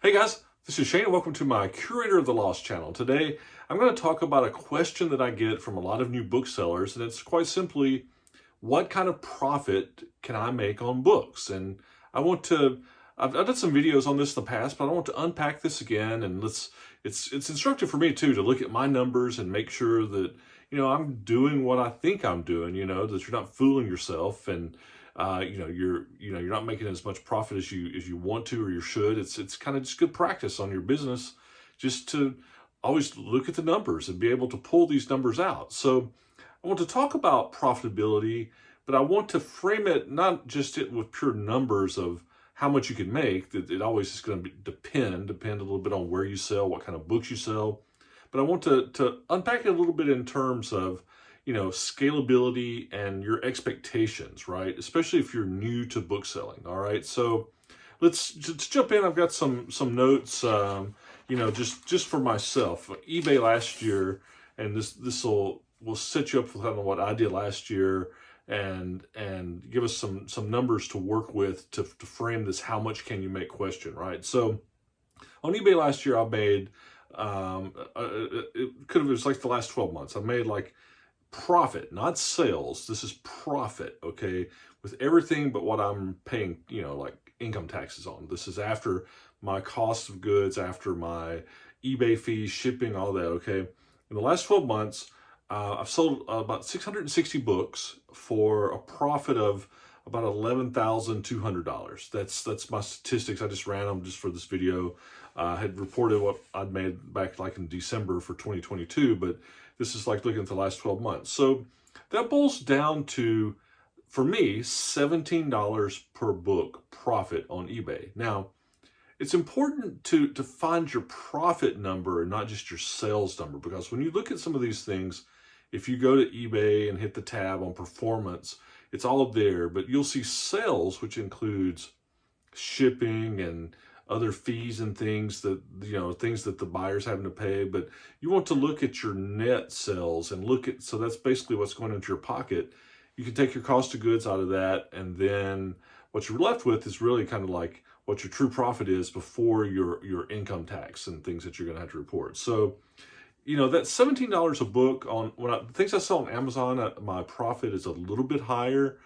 Hey guys, this is Shane and welcome to my Curator of the Lost channel. Today I'm going to talk about a question that I get from a lot of new booksellers, and it's quite simply, what kind of profit can I make on books? And I've done some videos on this in the past, but I want to unpack this again, and it's instructive for me too to look at my numbers and make sure that, I'm doing what I think I'm doing, that you're not fooling yourself, and you're not making as much profit as you want to or you should. It's kind of just good practice on your business, just to always look at the numbers and be able to pull these numbers out. So I want to talk about profitability, but I want to frame it not just with pure numbers of how much you can make. That it always is going to depend a little bit on where you sell, what kind of books you sell. But I want to unpack it a little bit in terms of, scalability and your expectations, right? Especially if you're new to book selling, all right? So let's jump in. I've got some notes, just for myself. eBay last year, and this will set you up with what I did last year, and give us some numbers to work with to frame this how much can you make question, right? So on eBay last year, I made, it was like the last 12 months, I made like profit, not sales. This is profit, okay? With everything but what I'm paying, like income taxes on. This is after my cost of goods, after my eBay fees, shipping, all that, okay? In the last 12 months, I've sold about 660 books for a profit of about $11,200. That's my statistics. I just ran them just for this video. I had reported what I'd made back like in December for 2022, but this is like looking at the last 12 months. So that boils down to, for me, $17 per book profit on eBay. Now, it's important to find your profit number and not just your sales number, because when you look at some of these things, if you go to eBay and hit the tab on performance, it's all up there, but you'll see sales, which includes shipping and other fees and things that, things that the buyer's having to pay. But you want to look at your net sales and so that's basically what's going into your pocket. You can take your cost of goods out of that, and then what you're left with is really kind of like what your true profit is before your income tax and things that you're going to have to report. So, that $17 a book on the things I sell on Amazon, my profit is a little bit higher,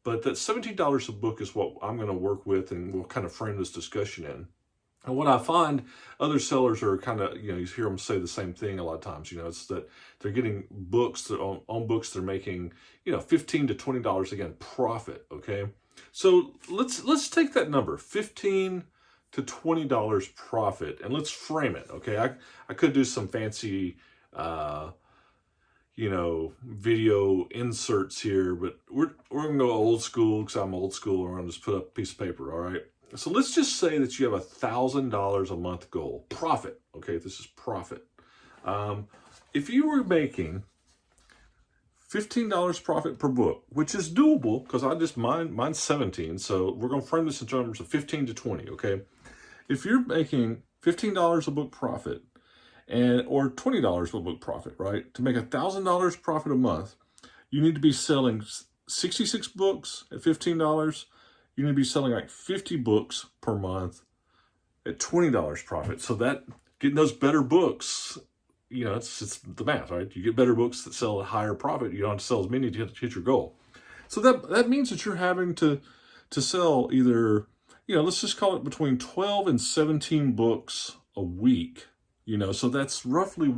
but that $17 a book is what I'm going to work with, and we'll kind of frame this discussion in. And what I find other sellers are kind of, you hear them say the same thing a lot of times, it's that they're getting books that on books they're making, $15 to $20 again profit, okay? So let's take that number, $15 to $20 profit, and let's frame it, okay? I could do some fancy video inserts here, but we're gonna go old school because I'm old school. We're gonna just put up a piece of paper, all right? So let's just say that you have $1,000 a month goal, profit, okay? This is profit. If you were making $15 profit per book, which is doable because mine's 17, so we're gonna frame this in terms of 15 to 20, okay? If you're making $15 a book profit, or $20 a book profit, right? To make $1,000 profit a month, you need to be selling 66 books at $15. You need to be selling like 50 books per month at $20 profit. So that, getting those better books, it's the math, right? You get better books that sell at higher profit. You don't have to sell as many to hit your goal. So that means that you're having to sell either, let's just call it between 12 and 17 books a week. So that's roughly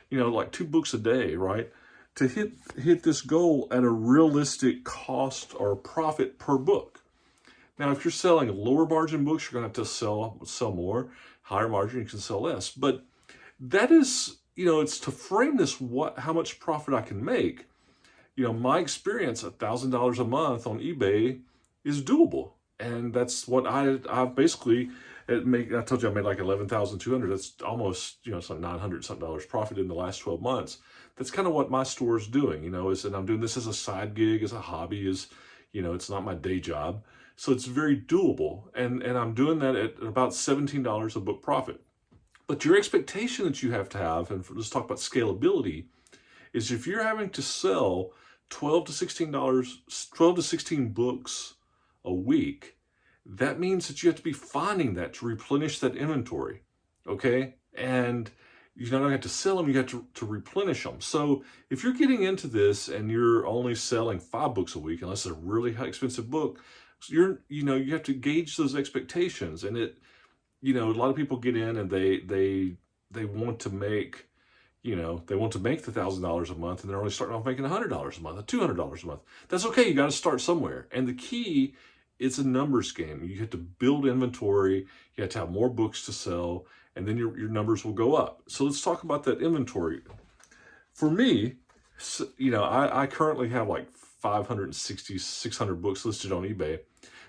like 2 books a day, right? To hit this goal at a realistic cost or profit per book. Now, if you're selling lower margin books, you're going to have to sell more. Higher margin, you can sell less. But that is, it's to frame this, how much profit I can make. My experience, $1,000 a month on eBay is doable. And that's what I've basically, I told you I made like $11,200. That's almost, it's like $900 something profit in the last 12 months. That's kind of what my store is doing, and I'm doing this as a side gig, as a hobby, it's not my day job. So it's very doable. And I'm doing that at about $17 a book profit. But your expectation that you have to have, and let's talk about scalability, is if you're having to sell 12 to $16, 12 to 16 books a week, that means that you have to be finding that to replenish that inventory, okay? And you don't have to sell them, you have to replenish them. So if you're getting into this and you're only selling 5 books a week, unless it's a really high expensive book, you have to gauge those expectations. And a lot of people get in and they want to make, they want to make the $1,000 a month, and they're only starting off making $100 a month, or $200 a month. That's okay. You got to start somewhere. And the key, it's a numbers game. You have to build inventory. You have to have more books to sell, and then your numbers will go up. So let's talk about that inventory. For me, I currently have like 560, 600 books listed on eBay.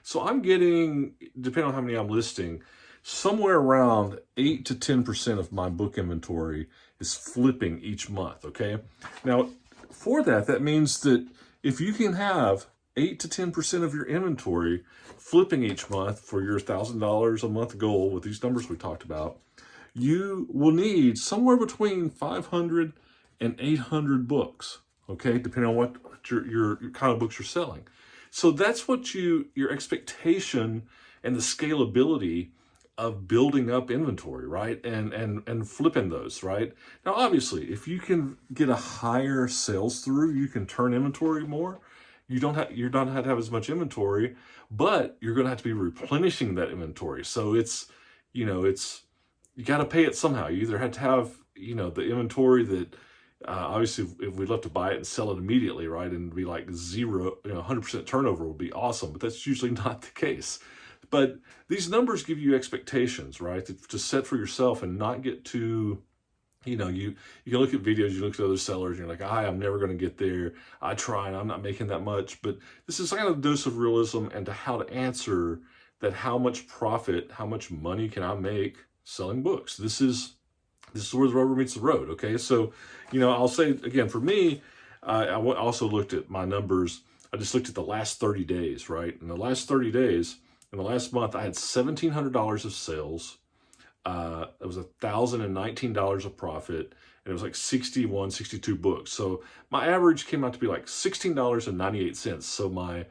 So I'm getting, depending on how many I'm listing, somewhere around 8 to 10% of my book inventory is flipping each month, okay? Now, for that means that if you can have 8 to 10% of your inventory flipping each month for your $1,000 a month goal with these numbers we talked about, you will need somewhere between 500 and 800 books, okay? Depending on what your kind of books you're selling. So that's what your expectation and the scalability of building up inventory, right? And flipping those, right? Now, obviously, if you can get a higher sales through, you can turn inventory more. You don't have to have as much inventory, but you're going to have to be replenishing that inventory. So you got to pay it somehow. You either have to have, the inventory that, obviously, if we'd love to buy it and sell it immediately, right? And be like 100% turnover would be awesome, but that's usually not the case. But these numbers give you expectations, right? To set for yourself and not get too, you can look at videos, you look at other sellers, and you're like, I'm never going to get there. I try and I'm not making that much. But this is kind of a dose of realism and to how to answer that, how much profit, how much money can I make selling books? This is where the rubber meets the road, okay? So, I'll say, again, for me, I also looked at my numbers. I just looked at the last 30 days, right? In the last 30 days, in the last month, I had $1,700 of sales. It was $1,019 of profit, and it was like 61, 62 books. So my average came out to be like $16.98. So my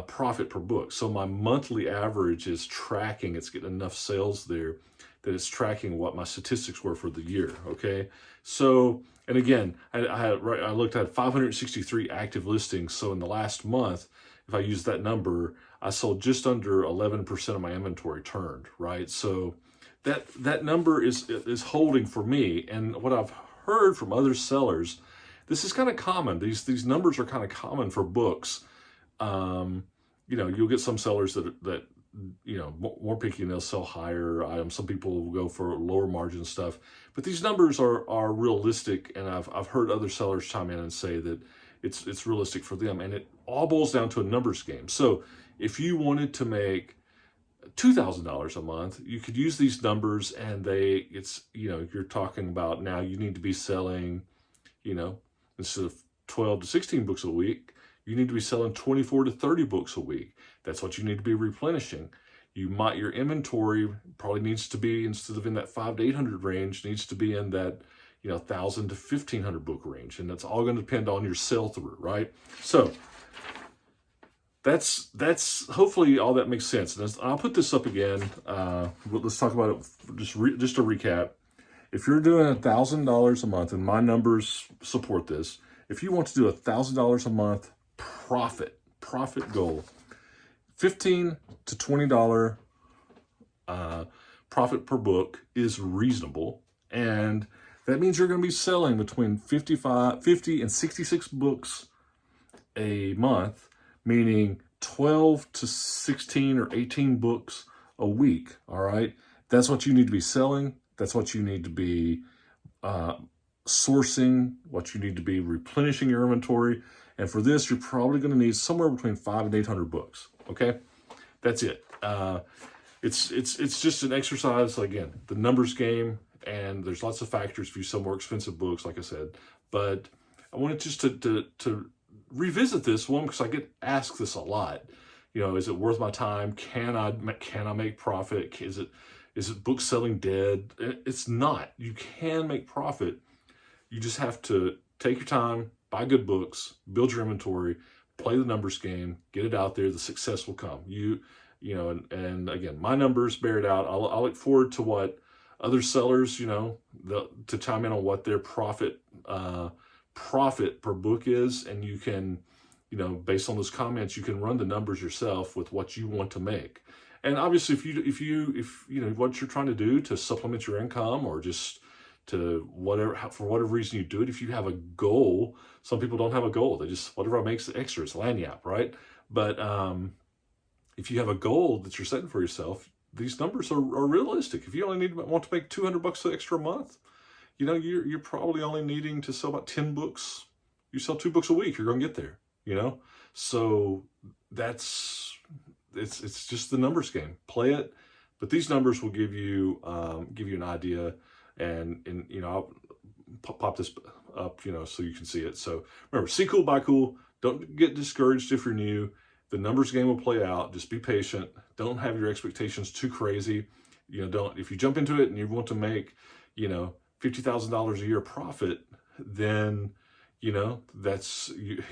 profit per book. So my monthly average is tracking. It's getting enough sales there that it's tracking what my statistics were for the year. Okay. So, and again, I looked at 563 active listings. So in the last month, if I use that number, I sold just under 11% of my inventory turned, right? So that number is holding for me. And what I've heard from other sellers, this is kind of common. These numbers are kind of common for books. You'll get some sellers that more picky and they'll sell higher items. Some people will go for lower margin stuff. But these numbers are realistic, and I've heard other sellers chime in and say that it's realistic for them. And it all boils down to a numbers game. So if you wanted to make $2,000 a month, you could use these numbers, and you're talking about now you need to be selling, instead of 12 to 16 books a week, you need to be selling 24 to 30 books a week. That's what you need to be replenishing. Your inventory probably needs to be, instead of in that 500 to 800 range, needs to be in that 1,000 to 1,500 book range, and that's all going to depend on your sell through, right? So that's hopefully all that makes sense. And I'll put this up again. Let's talk about it just to recap. If you're doing $1,000 a month, and my numbers support this, if you want to do $1,000 a month profit goal, $15 to $20 profit per book is reasonable, and that means you're going to be selling between 50 and 66 books a month, meaning 12 to 16 or 18 books a week, all right? That's what you need to be selling. That's what you need to be sourcing, what you need to be replenishing your inventory. And for this, you're probably going to need somewhere between 500 and 800 books, okay? That's it. It's just an exercise, again, the numbers game, and there's lots of factors if you sell more expensive books, like I said. But I wanted just to revisit this one, because I get asked this a lot. Is it worth my time? Can I make profit? Is it book selling dead? It's not. You can make profit. You just have to take your time, buy good books, build your inventory, play the numbers game, get it out there. The success will come. you know, and again, my numbers bear it out. I'll look forward to what other sellers, you know, to chime in on what their profit per book is, and you can, you know, based on those comments, you can run the numbers yourself with what you want to make. And obviously, if you know what you're trying to do to supplement your income, or just to for whatever reason you do it, if you have a goal, some people don't have a goal. They just, whatever I make extra, it's lagniappe, right? But if you have a goal that you're setting for yourself, these numbers are realistic. If you only want to make $200 extra a month, you know, you're probably only needing to sell about 10 books. You sell 2 books a week, you're going to get there, you know? So it's just the numbers game. Play it, but these numbers will give you an idea, and you know, I'll pop this up, you know, so you can see it. So remember, see cool, buy cool. Don't get discouraged if you're new. The numbers game will play out. Just be patient. Don't have your expectations too crazy. You know, if you jump into it and you want to make, you know, $50,000 a year profit, then, you know,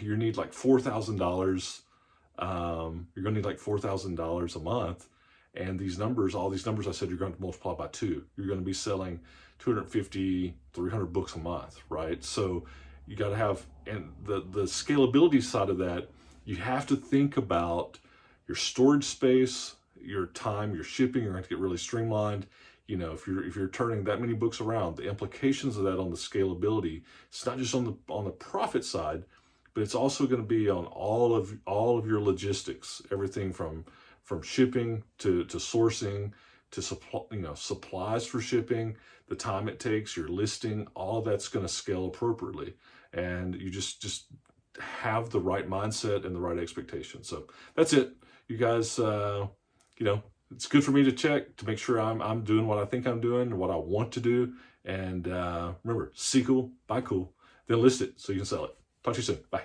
you need like $4,000. You're going to need like $4,000 a month. And these numbers, all these numbers I said, you're going to multiply by 2. You're going to be selling 250, 300 books a month, right? So you got to have, and the scalability side of that, you have to think about your storage space, your time, your shipping. You're going to get really streamlined. You know, if you're turning that many books around, the implications of that on the scalability, it's not just on the profit side, but it's also going to be on all of your logistics, everything from shipping to sourcing to supplies for shipping, the time it takes, your listing, all of that's going to scale appropriately. And you just have the right mindset and the right expectations. So that's it, you guys. You know, it's good for me to check to make sure I'm doing what I think I'm doing, what I want to do. And remember, see cool, buy cool, then list it so you can sell it. Talk to you soon. Bye.